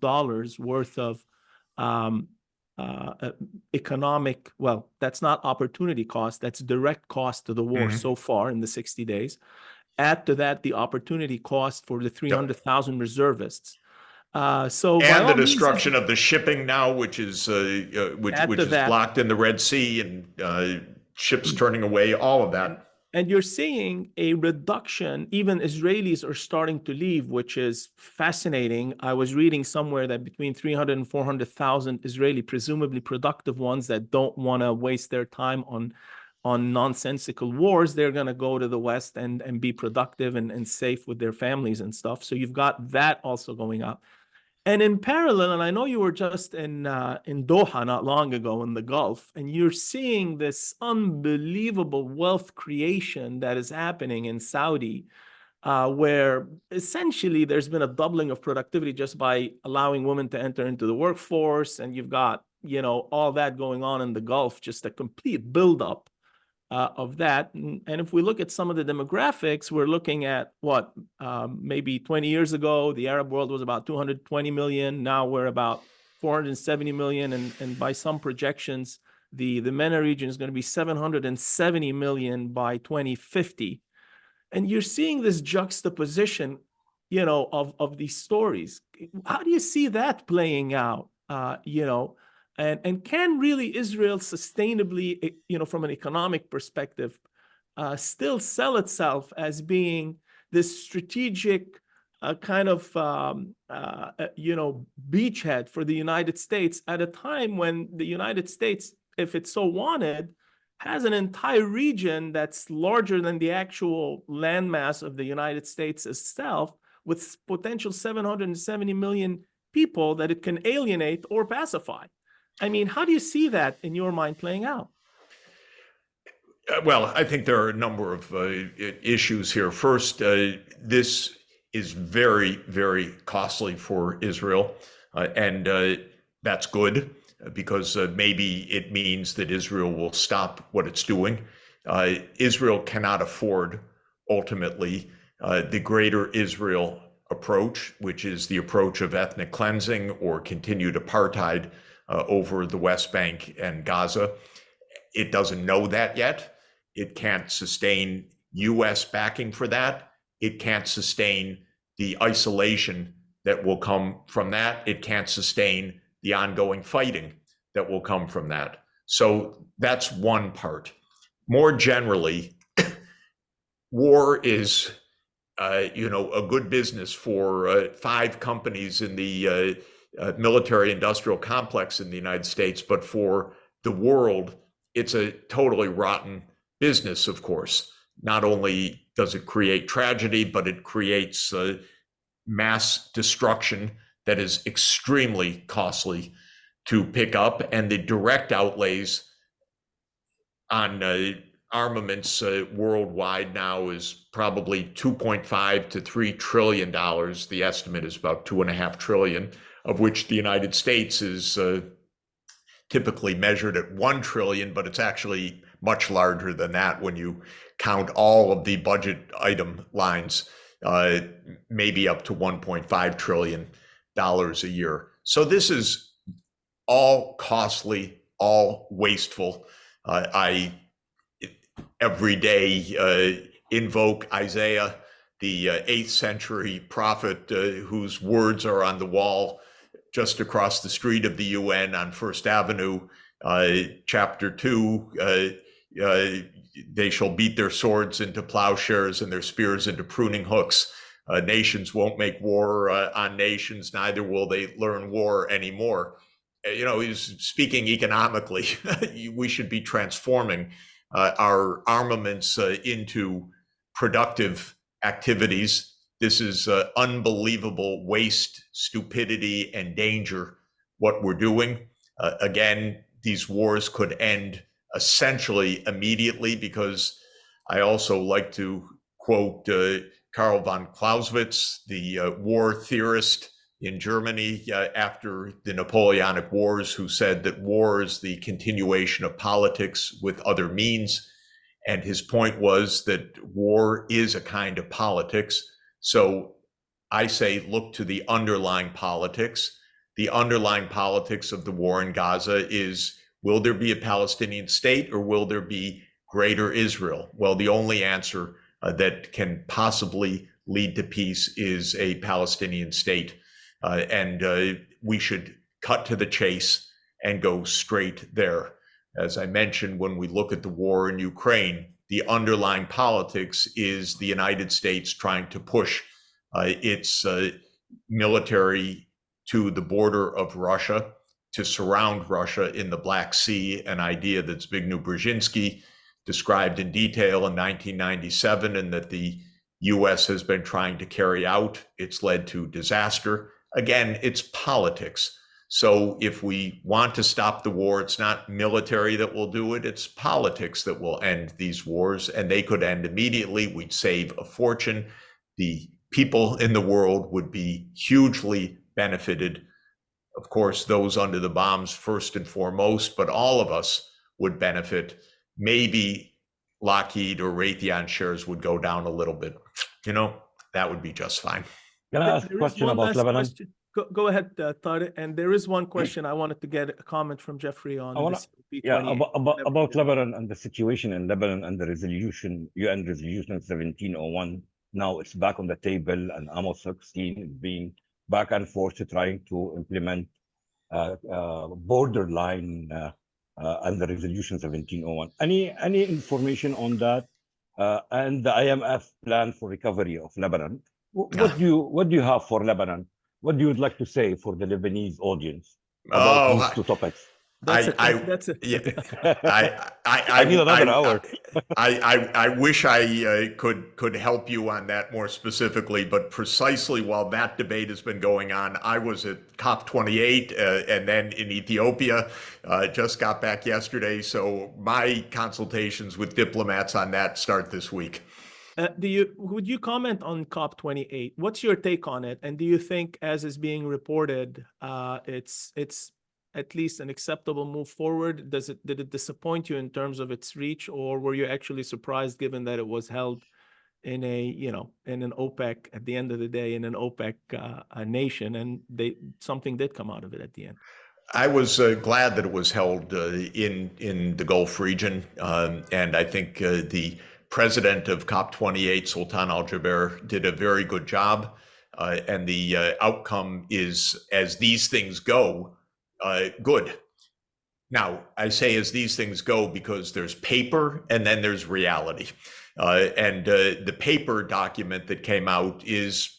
worth of economic, well, that's not opportunity cost, that's direct cost to the war so far in the 60 days. Add to that the opportunity cost for the 300,000 reservists. And the destruction of the shipping now, which is blocked in the Red Sea, and ships turning away, all of that. And you're seeing a reduction. Even Israelis are starting to leave, which is fascinating. I was reading somewhere that between 300 and 400,000 Israeli, presumably productive ones that don't want to waste their time on nonsensical wars, they're going to go to the West and be productive and safe with their families and stuff. So you've got that also going up. And in parallel, and I know you were just in Doha not long ago in the Gulf, and you're seeing this unbelievable wealth creation that is happening in Saudi, where essentially there's been a doubling of productivity just by allowing women to enter into the workforce. And you've got, all that going on in the Gulf, just a complete buildup of that. And if we look at some of the demographics, we're looking at what, maybe 20 years ago, the Arab world was about 220 million. Now we're about 470 million. And by some projections, the MENA region is going to be 770 million by 2050. And you're seeing this juxtaposition, of these stories. How do you see that playing out, And can really Israel sustainably, from an economic perspective, still sell itself as being this strategic beachhead for the United States at a time when the United States, if it so wanted, has an entire region that's larger than the actual landmass of the United States itself, with potential 770 million people that it can alienate or pacify? I mean, how do you see that in your mind playing out? Well, I think there are a number of issues here. First, this is very, very costly for Israel, and that's good because maybe it means that Israel will stop what it's doing. Israel cannot afford, ultimately, the greater Israel approach, which is the approach of ethnic cleansing or continued apartheid over the West Bank and Gaza. It doesn't know that yet. It can't sustain U.S. backing for that. It can't sustain the isolation that will come from that. It can't sustain the ongoing fighting that will come from that. So that's one part. More generally, war is, a good business for 5 companies in the military-industrial complex in the United States, but for the world, it's a totally rotten business, of course. Not only does it create tragedy, but it creates mass destruction that is extremely costly to pick up, and the direct outlays on armaments worldwide now is probably $2.5 to $3 trillion. The estimate is about $2.5 trillion, of which the United States is typically measured at $1 trillion, but it's actually much larger than that when you count all of the budget item lines, maybe up to $1.5 trillion a year. So this is all costly, all wasteful. I every day invoke Isaiah, the 8th century prophet whose words are on the wall just across the street of the UN on First Avenue, chapter 2, they shall beat their swords into plowshares and their spears into pruning hooks. Nations won't make war on nations, neither will they learn war anymore. He's speaking economically. We should be transforming our armaments into productive activities. This is unbelievable waste, stupidity, and danger, what we're doing. Again, these wars could end essentially immediately, because I also like to quote Karl von Clausewitz, the war theorist in Germany after the Napoleonic Wars, who said that war is the continuation of politics with other means. And his point was that war is a kind of politics. So I say, look to the underlying politics. The underlying politics of the war in Gaza is, will there be a Palestinian state or will there be greater Israel? Well, the only answer that can possibly lead to peace is a Palestinian state. And we should cut to the chase and go straight there. As I mentioned, when we look at the war in Ukraine, the underlying politics is the United States trying to push its military to the border of Russia, to surround Russia in the Black Sea, an idea that Zbigniew Brzezinski described in detail in 1997, and that the US has been trying to carry out. It's led to disaster. Again, it's politics. So if we want to stop the war, it's not military that will do it, it's politics that will end these wars, and they could end immediately. We'd save a fortune. The people in the world would be hugely benefited. Of course, those under the bombs first and foremost, but all of us would benefit. Maybe Lockheed or Raytheon shares would go down a little bit. That would be just fine. Can I ask a question about Lebanon? Go ahead, Tarek. And there is one question I wanted to get a comment from Jeffrey on this. About Lebanon and the situation in Lebanon and the UN resolution 1701. Now it's back on the table, and Amos 16 is being back and forth trying to implement borderline under resolution 1701. Any information on that and the IMF plan for recovery of Lebanon? What do you have for Lebanon? What do you like to say for the Lebanese audience about these two topics? I need another hour. I wish I could help you on that more specifically, but precisely while that debate has been going on, I was at COP28 and then in Ethiopia, just got back yesterday. So my consultations with diplomats on that start this week. Would you comment on COP28? What's your take on it? And do you think, as is being reported, it's at least an acceptable move forward? Did it disappoint you in terms of its reach, or were you actually surprised given that it was held in in an OPEC, at the end of the day, in an OPEC nation, and something did come out of it at the end? I was glad that it was held in the Gulf region, and I think the president of COP28, Sultan Al-Jaber, did a very good job, and the outcome is, as these things go, good. Now, I say as these things go because there's paper and then there's reality. And the paper document that came out is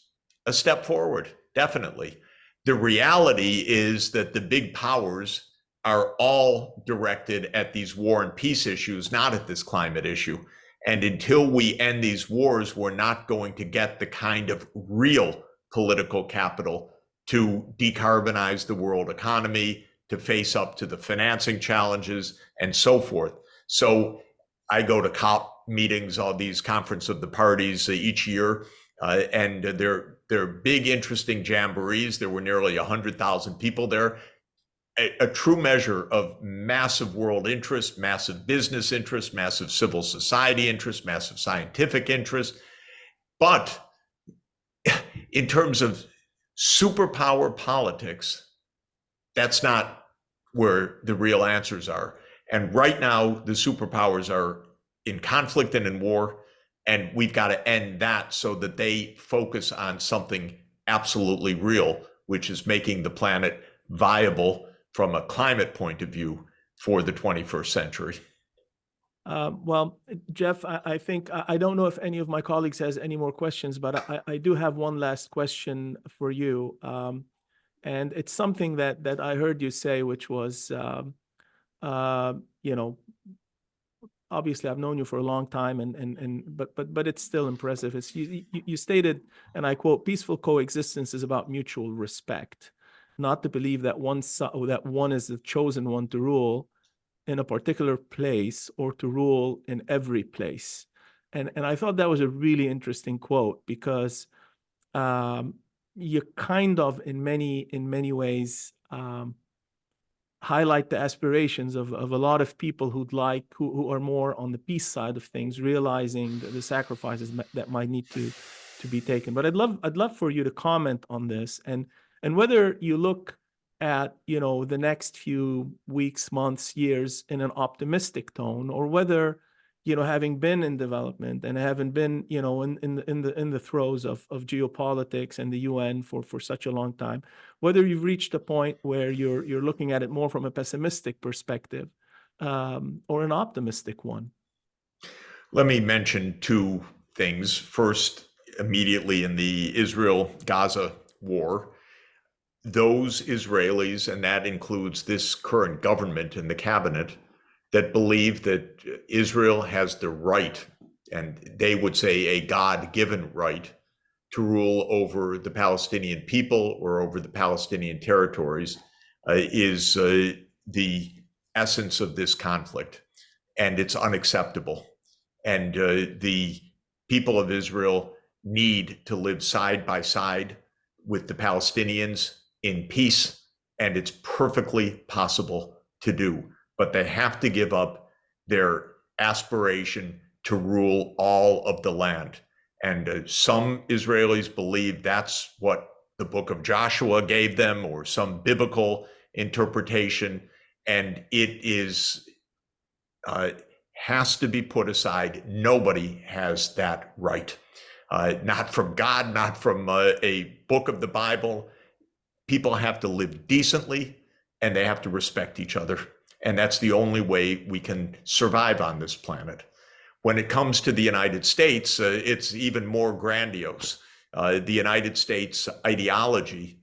a step forward, definitely. The reality is that the big powers are all directed at these war and peace issues, not at this climate issue. And until we end these wars, we're not going to get the kind of real political capital to decarbonize the world economy, to face up to the financing challenges, and so forth. So I go to COP meetings, all these Conference of the Parties each year, and they're big, interesting jamborees. There were nearly 100,000 people there. A true measure of massive world interest, massive business interest, massive civil society interest, massive scientific interest. But in terms of superpower politics, that's not where the real answers are. And right now, the superpowers are in conflict and in war, and we've got to end that so that they focus on something absolutely real, which is making the planet viable from a climate point of view for the 21st century. Well, Jeff, I think I don't know if any of my colleagues has any more questions, but I do have one last question for you. And it's something that I heard you say, which was, you know, obviously I've known you for a long time, but it's still impressive. It's you stated, and I quote, "Peaceful coexistence is about mutual respect, not to believe that one is the chosen one to rule in a particular place or to rule in every place." And I thought that was a really interesting quote, because you kind of in many ways highlight the aspirations of a lot of people who are more on the peace side of things, realizing the sacrifices that might need to be taken. But I'd love for you to comment on this, and whether you look at, you know, the next few weeks, months, years in an optimistic tone, or whether, you know, having been in development and having been, you know, in the throes of geopolitics and the UN for such a long time, whether you've reached a point where you're looking at it more from a pessimistic perspective, or an optimistic one. Let me mention two things. First, immediately in the Israel-Gaza war, those Israelis, and that includes this current government and the cabinet, that believe that Israel has the right, and they would say a God-given right, to rule over the Palestinian people or over the Palestinian territories, is the essence of this conflict, and it's unacceptable. And the people of Israel need to live side by side with the Palestinians in peace, and it's perfectly possible to do. But they have to give up their aspiration to rule all of the land. And some Israelis believe that's what the book of Joshua gave them, or some biblical interpretation, and it is has to be put aside. Nobody has that right. Not from God, not from a book of the Bible. People have to live decently, and they have to respect each other. And that's the only way we can survive on this planet. When it comes to the United States, it's even more grandiose. The United States ideology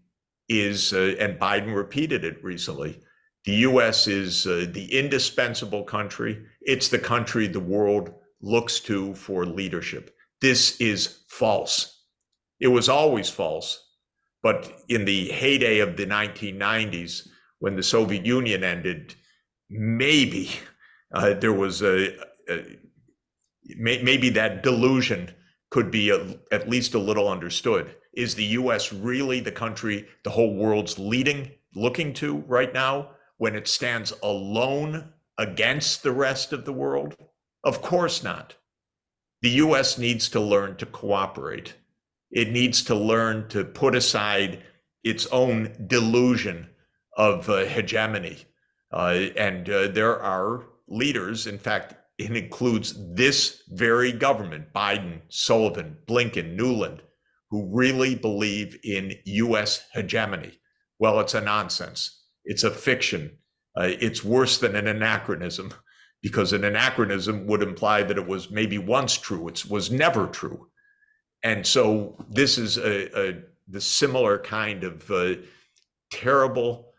is, and Biden repeated it recently, the US is the indispensable country. It's the country the world looks to for leadership. This is false. It was always false. But in the heyday of the 1990s, when the Soviet Union ended, maybe there was maybe that delusion could be at least a little understood. Is the US really the country the whole world's looking to right now, when it stands alone against the rest of the world? Of course not. The US needs to learn to cooperate. It needs to learn to put aside its own delusion of hegemony. And there are leaders, in fact, it includes this very government, Biden, Sullivan, Blinken, Newland, who really believe in US hegemony. Well, it's a nonsense. It's a fiction. It's worse than an anachronism, because an anachronism would imply that it was maybe once true. It was never true. And so this is the similar kind of terrible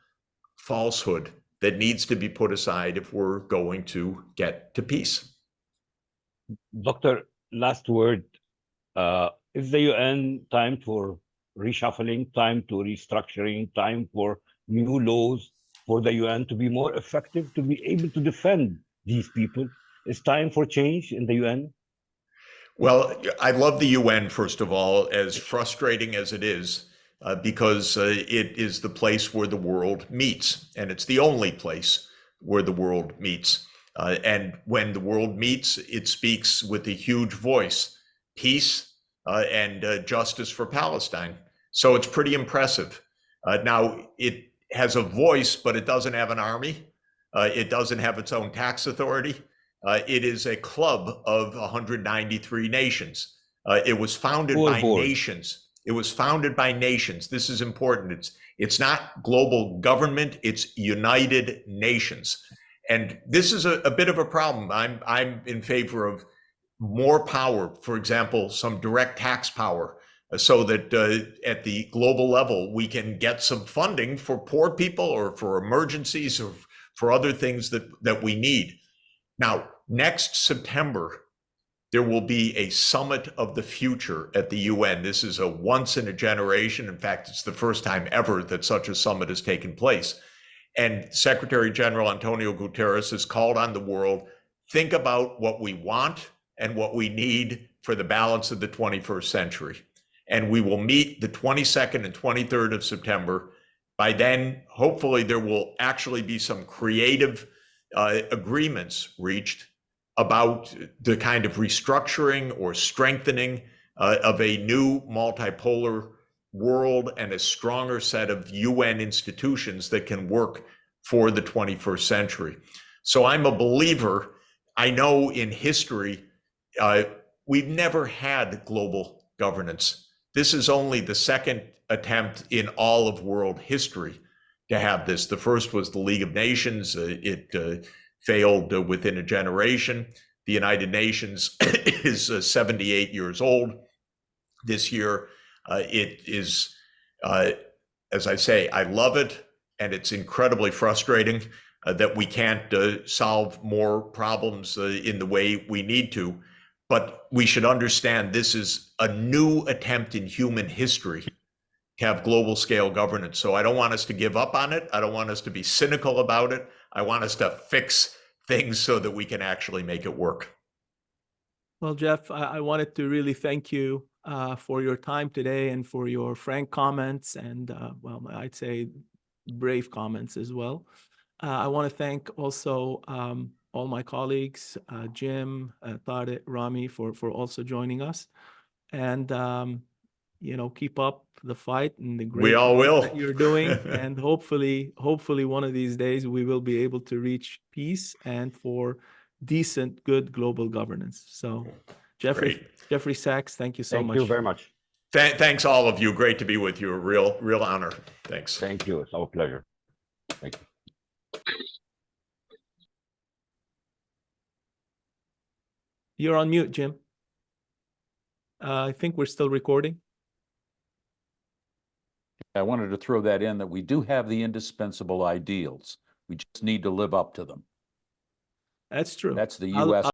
falsehood that needs to be put aside if we're going to get to peace. Doctor, last word. Is the UN time for reshuffling, time to restructuring, time for new laws for the UN to be more effective, to be able to defend these people? It's time for change in the UN? Well, I love the UN, first of all, as frustrating as it is, because it is the place where the world meets, and it's the only place where the world meets. And when the world meets, it speaks with a huge voice: peace and justice for Palestine. So it's pretty impressive. Now, it has a voice, but it doesn't have an army. It doesn't have its own tax authority. It is a club of 193 nations. It was founded by nations. It was founded by nations. This is important. It's not global government. It's United Nations. And this is a bit of a problem. I'm in favor of more power, for example, some direct tax power, so that at the global level, we can get some funding for poor people or for emergencies or for other things that we need. Now, next September, there will be a summit of the future at the UN. This is a once in a generation. In fact, it's the first time ever that such a summit has taken place. And Secretary General Antonio Guterres has called on the world, think about what we want and what we need for the balance of the 21st century. And we will meet the 22nd and 23rd of September. By then, hopefully, there will actually be some creative agreements reached about the kind of restructuring or strengthening of a new multipolar world and a stronger set of UN institutions that can work for the 21st century. So I'm a believer. I know in history, we've never had global governance. This is only the second attempt in all of world history to have this. The first was the League of Nations. It failed within a generation. The United Nations is 78 years old this year. It is, as I say, I love it, and it's incredibly frustrating that we can't solve more problems in the way we need to. But we should understand this is a new attempt in human history to have global scale governance. So I don't want us to give up on it. I don't want us to be cynical about it. I want us to fix things so that we can actually make it work. Well, Jeff, I wanted to really thank you for your time today and for your frank comments and, well, I'd say brave comments as well. I want to thank also all my colleagues, Jim, Tarek, Rami, for also joining us. And, you know, keep up the fight and the great all work will. that you're doing. And hopefully one of these days, we will be able to reach peace and for decent, good global governance. So Jeffrey Sachs, thank you so much. Thank you very much. Thanks all of you. Great to be with you. A real honor. Thanks. Thank you. It's our pleasure. Thank you. You're on mute, Jim. I think we're still recording. I wanted to throw that in, that we do have the indispensable ideals. We just need to live up to them. That's true. That's the I'll- US